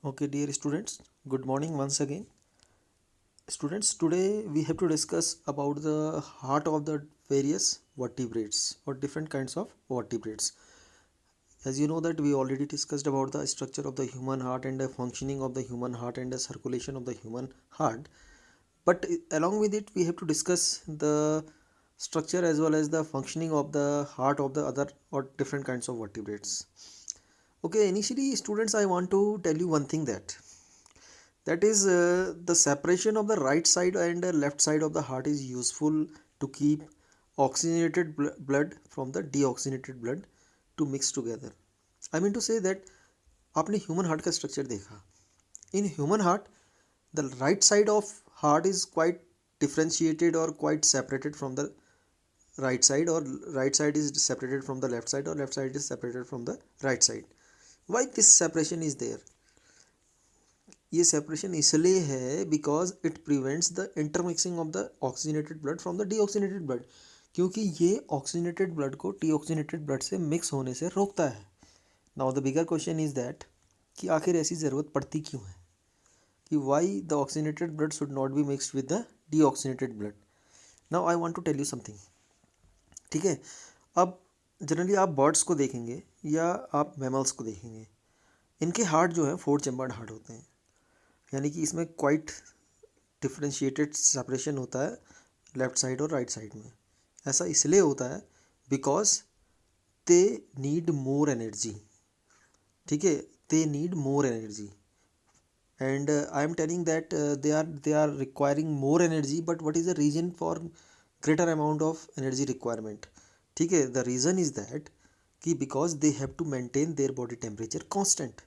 Okay, dear students, good morning once again. Students, today we have to discuss about the heart of the various vertebrates or different kinds of vertebrates. As you know that we already discussed about the structure of the human heart and the functioning of the human heart and the circulation of the human heart. But along with it, we have to discuss the structure as well as the functioning of the heart of the other or different kinds of vertebrates. Okay, initially, students, I want to tell you one thing that is the separation of the right side and the left side of the heart is useful to keep oxygenated blood from the deoxygenated blood to mix together. I mean to say that आपने human heart का structure देखा. In human heart, the right side of heart is quite differentiated or quite separated from the right side, or right side is separated from the left side, or left side is separated from the right side. Why this separation is there? ये separation इसलिए है because it prevents the intermixing of the oxygenated blood from the deoxygenated blood, क्योंकि ये oxygenated blood को deoxygenated blood से mix होने से रोकता है. Now the bigger question is that कि आखिर ऐसी ज़रूरत पड़ती क्यों है, कि why the oxygenated blood should not be mixed with the deoxygenated blood. Now I want to tell you something. ठीक है, अब जनरली आप बर्ड्स को देखेंगे या आप मैमल्स को देखेंगे, इनके हार्ट जो है 4 चैम्बर्ड हार्ट होते हैं, यानी कि इसमें क्वाइट डिफरेंशिएटेड सेपरेशन होता है लेफ़्ट साइड और राइट साइड में. ऐसा इसलिए होता है because they need more energy. ठीक है, they need more energy and I am telling that they are requiring more energy. But what is the reason for greater amount of energy requirement? ठीक है, the reason is that कि because they have to maintain their body temperature constant.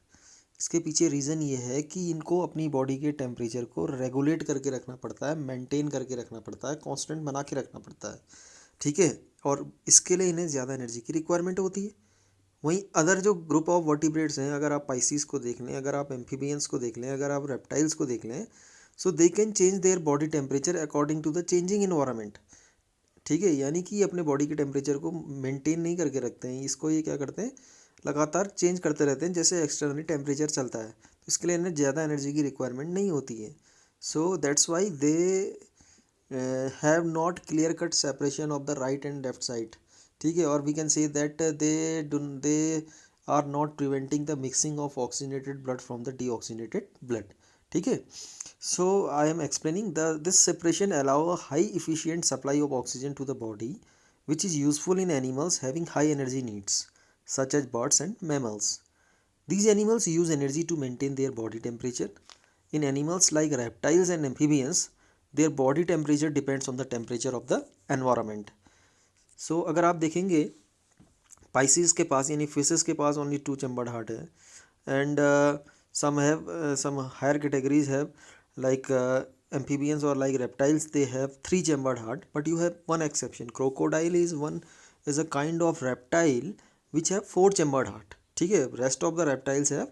इसके पीछे reason ये है कि इनको अपनी बॉडी के टेम्परेचर को रेगुलेट करके रखना पड़ता है, मेंटेन करके रखना पड़ता है, कांस्टेंट बना के रखना पड़ता है. ठीक है, और इसके लिए इन्हें ज़्यादा एनर्जी की रिक्वायरमेंट होती है. वहीं अदर जो ग्रुप ऑफ वर्टिब्रेट्स हैं, अगर आप पाइसिस को देख लें, अगर आप एम्फीबियंस को देख लें, अगर आप रेप्टाइल्स को देख लें, so they can change their body temperature according to the changing environment. ठीक है, यानी कि अपने बॉडी के टेम्परेचर को मेंटेन नहीं करके रखते हैं, इसको ये क्या करते हैं, लगातार चेंज करते रहते हैं जैसे एक्सटर्नली टेम्परेचर चलता है. तो इसके लिए इन्हें ज़्यादा एनर्जी की रिक्वायरमेंट नहीं होती है. So that's why they have not clear cut separation of the right and left side. ठीक है, और we can say that they are not preventing the mixing of oxygenated blood from the deoxygenated blood. ठीक है, so I am explaining this separation allow a high efficient supply of oxygen to the body, which is useful in animals having high energy needs such as birds and mammals. These animals use energy to maintain their body temperature. In animals like reptiles and amphibians, their body temperature depends on the temperature of the environment. So अगर आप देखेंगे Pisces के पास यानी fishes के पास only 2 chambered heart है, and some higher categories have like amphibians or like reptiles, they have 3 chambered heart. But you have one exception. Crocodile is a kind of reptile which have 4 chambered heart. ठीक है, rest of the reptiles have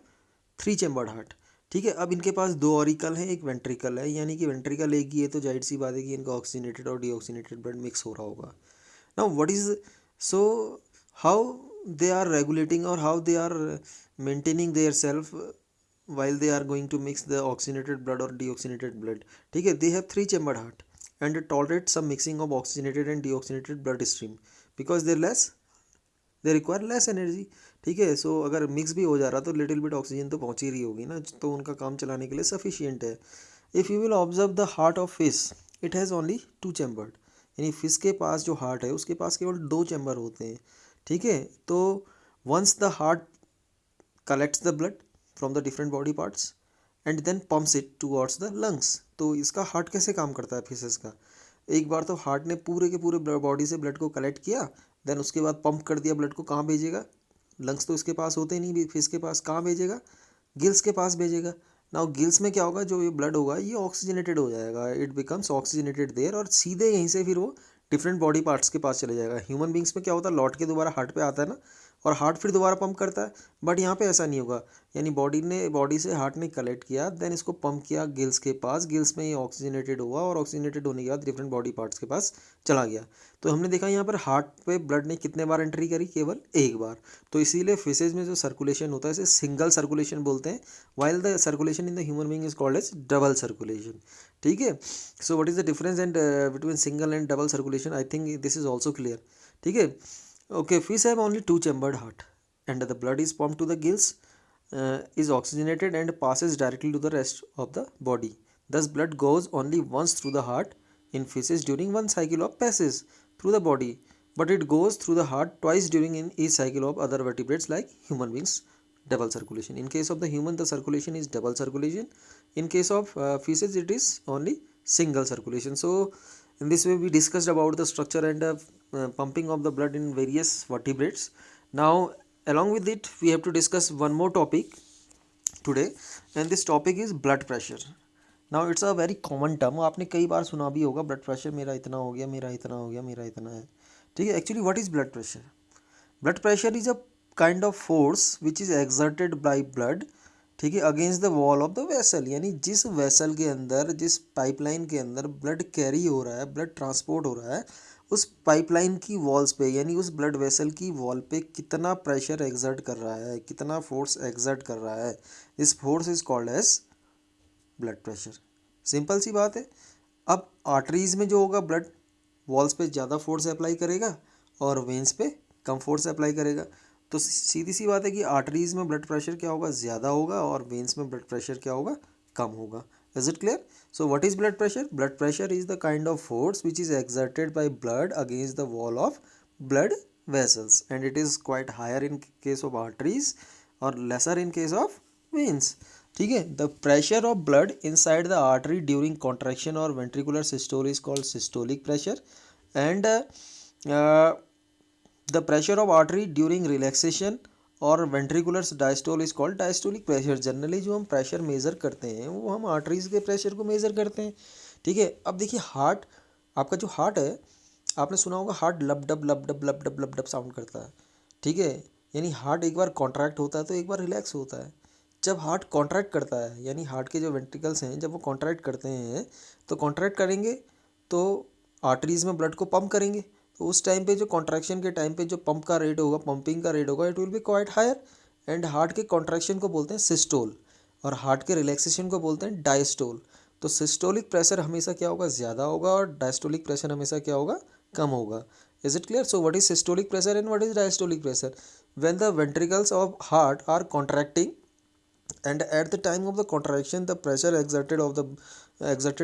3 chambered heart. ठीक है, अब इनके पास 2 auricle हैं, एक ventricle है, यानी कि वेंट्रिकल एक ही है तो जाहिर सी बात है कि इनका ऑक्सीजनेटेड और डीऑक्सीजनेटेड ब्लड मिक्स हो रहा होगा. Now what is, so how they are regulating or how they are maintaining their self while they are going to mix the oxygenated blood or deoxygenated blood. ठीक है, they have 3 chambered heart and tolerate some mixing of oxygenated and deoxygenated blood stream because they require less energy. ठीक है, सो अगर mix भी हो जा रहा तो लिटिल बिट ऑक्सीजन तो पहुंच ही रही होगी ना, तो उनका काम चलाने के लिए सफिशियंट है. If you will observe the heart of fish, it has only 2 chambered. यानी फिश के पास जो हार्ट है उसके पास केवल 2 चैम्बर होते हैं. ठीक है, तो once the heart collects the blood from the different body parts and then pumps it towards the lungs. तो इसका हार्ट कैसे काम करता है फिशेस का, एक बार तो हार्ट ने पूरे के पूरे बॉडी से ब्लड को कलेक्ट किया, देन उसके बाद पंप कर दिया ब्लड को. कहाँ भेजेगा, लंग्स तो इसके पास होते नहीं फिश के पास, कहाँ भेजेगा, गिल्स के पास भेजेगा. नाउ गिल्स में क्या होगा, जो ये ब्लड होगा ये ऑक्सीजनेटेड हो जाएगा, इट बिकम्स ऑक्सीजनेटेड देयर, और सीधे यहीं से फिर वो डिफरेंट बॉडी पार्ट्स के पास चले जाएगा. ह्यूमन बींग्स में क्या होता है, लौट के दोबारा हार्ट पे आता है ना, और हार्ट फिर दोबारा पंप करता है। बट यहाँ पे ऐसा नहीं होगा, यानी बॉडी से हार्ट ने कलेक्ट किया, देन इसको पंप किया गिल्स के पास, गिल्स में ये ऑक्सीजनेटेड हुआ और ऑक्सीजनेटेड होने के बाद डिफरेंट बॉडी पार्ट्स के पास चला गया। तो हमने देखा यहाँ पर हार्ट पे ब्लड ने कितने बार एंट्री करी, केवल एक बार। तो इसीलिए फिशेज में जो सर्कुलेशन होता है इसे सिंगल सर्कुलेशन बोलते हैं, while the circulation in the human being is called as double circulation. ठीक है, so what is the difference and between single and double circulation, I think this is also clear. ठीक है, okay, fish have only two chambered heart and the blood is pumped to the gills, is oxygenated and passes directly to the rest of the body. Thus blood goes only once through the heart in fishes during one cycle of passage through the body, but it goes through the heart twice during in each cycle of other vertebrates like human beings. Double circulation. In case of the human, the circulation is double circulation. In case of fishes, it is only single circulation. So in this way we discussed about the structure and pumping of the blood in various vertebrates. Now along with it we have to discuss one more topic today, and this topic is blood pressure. Now it's a very common term, आपने कई बार सुना भी होगा, blood pressure मेरा इतना हो गया, मेरा इतना हो गया, मेरा इतना है। ठीक है, actually what is blood pressure? Blood pressure is a kind of force which is exerted by blood, ठीक है, against the wall of the vessel, यानी जिस वेसल के अंदर, जिस पाइपलाइन के अंदर ब्लड कैरी हो रहा है, ब्लड ट्रांसपोर्ट हो रहा है, उस पाइपलाइन की वॉल्स पे, यानी उस ब्लड वेसल की वॉल पे कितना प्रेशर एक्सर्ट कर रहा है, कितना फोर्स एक्सर्ट कर रहा है, this force is called as blood pressure. Simple सी बात है। अब आर्टरीज में जो होगा, ब्लड वॉल्स पे ज़्यादा फोर्स अप्लाई करेगा और वेंस पे कम फोर्स अप्लाई करेगा। तो सीधी सी बात है कि आर्टरीज में ब्लड प्रेशर क्या होगा, ज़्यादा होगा, और वेंस में ब्लड प्रेशर क्या होगा, कम होगा। Is it clear? So what is blood pressure? Blood pressure is the kind of force which is exerted by blood against the wall of blood vessels, and it is quite higher in case of arteries और lesser in case of veins. ठीक है, the pressure of blood inside the artery during contraction और ventricular systole is called systolic pressure, and the pressure of artery during relaxation और ventricular diastole is called diastolic pressure। Generally जो हम pressure measure करते हैं वो हम arteries के pressure को मेज़र करते हैं। ठीक है, अब देखिए हार्ट, आपका जो हार्ट है, आपने सुना होगा हार्ट लब डब लब डब लब डब लब डब साउंड करता है। ठीक है, यानी हार्ट एक बार कॉन्ट्रैक्ट होता है तो एक बार रिलैक्स होता है। जब हार्ट कॉन्ट्रैक्ट करता है, यानी हार्ट के जो वेंट्रिकल्स हैं जब वो कॉन्ट्रैक्ट करते हैं, तो कॉन्ट्रैक्ट करेंगे तो आर्टरीज में ब्लड को पंप करेंगे, तो उस टाइम पे जो कॉन्ट्रैक्शन के टाइम पे जो पंप का रेट होगा, पंपिंग का रेट होगा, it will be quite higher, and heart के कॉन्ट्रैक्शन को बोलते हैं सिस्टोल और हार्ट के रिलैक्सेशन को बोलते हैं डायस्टोल। तो सिस्टोलिक प्रेशर हमेशा क्या होगा, ज़्यादा होगा, और डायस्टोलिक प्रेशर हमेशा क्या होगा, कम होगा। Is it clear? So what is systolic pressure and what is diastolic pressure? When the ventricles of heart are contracting and at the time of the contraction the pressure exerted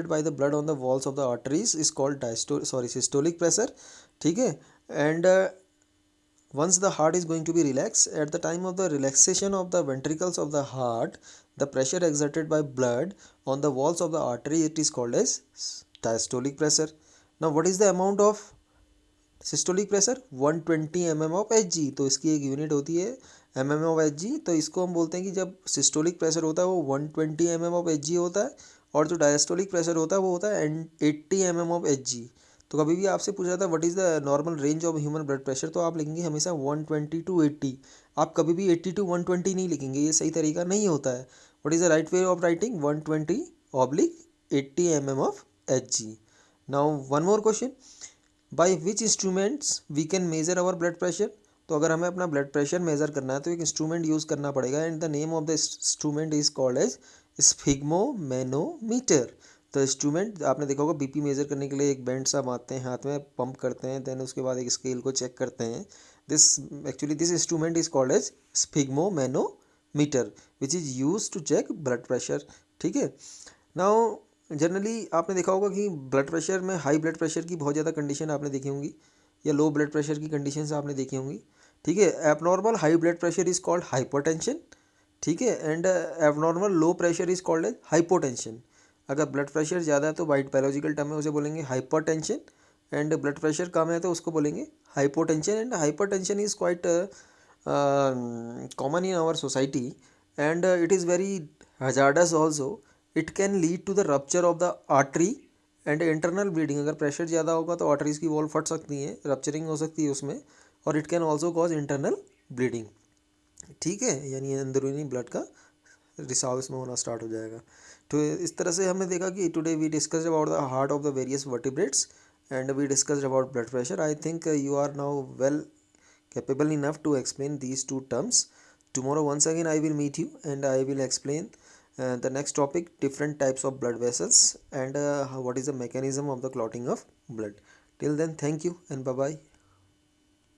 by the blood on the walls of the arteries is called systolic pressure. ठीक है, and once the heart is going to be relaxed, at the time of the relaxation of the ventricles of the heart, the pressure exerted by blood on the walls of the artery, it is called as diastolic pressure. Now what is the amount of systolic pressure? 120 mm of Hg। तो इसकी एक unit होती है mm of Hg। तो इसको हम बोलते हैं कि जब सिस्टोलिक प्रेशर होता है वो 120 mm ऑफ Hg होता है, और जो डायस्टोलिक प्रेशर होता है वो होता है 80 mm ऑफ Hg। तो कभी भी आपसे पूछा था what is the normal range of human blood pressure, तो आप लिखेंगे हमेशा 120 to 80। आप कभी भी 80 to 120 नहीं लिखेंगे, ये सही तरीका नहीं होता है। What is the right way of writing? 120/80 mm of Hg। Now one more question, by which instruments we can measure our blood pressure? तो अगर हमें अपना ब्लड प्रेशर मेज़र करना है तो एक इंस्ट्रूमेंट यूज़ करना पड़ेगा, and the name of the instrument is called as sphygmomanometer. तो इंस्ट्रूमेंट आपने देखा होगा, बीपी मेज़र करने के लिए एक बैंड सा बांधते हैं हाथ में, पंप करते हैं, देन उसके बाद एक स्केल को चेक करते हैं। This instrument is called as sphygmomanometer which is use to check blood pressure. ठीक है, नाउ जनरली आपने देखा होगा कि ब्लड प्रेशर में हाई ब्लड प्रेशर की बहुत ज़्यादा कंडीशन आपने देखी होंगी, या लो ब्लड प्रेशर की कंडीशंस आपने देखी होंगी। ठीक है, abnormal high blood pressure is called hypertension. ठीक है, and abnormal low pressure is called as hypotension. अगर ब्लड प्रेशर ज़्यादा है तो बायोलॉजिकल टर्म में उसे बोलेंगे हाइपरटेंशन, एंड ब्लड प्रेशर कम है तो उसको बोलेंगे hypotension. And hypertension is quite common in our society, and it is very hazardous also. It can lead to the rupture of the artery and internal bleeding. अगर pressure ज़्यादा होगा तो arteries की वॉल फट सकती हैं, रप्चरिंग हो सकती है उसमें, और it can also cause internal bleeding, ठीक है, यानी अंदरूनी ब्लड का रिसाव इसमें होना स्टार्ट हो जाएगा। तो इस तरह से हमने देखा कि today we discussed about the heart of the various vertebrates and we discussed about blood pressure. I think you are now well capable enough to explain these two terms. Tomorrow once again I will meet you and I will explain the next topic, different types of blood vessels and what is the mechanism of the clotting of blood. Till then, thank you and bye bye.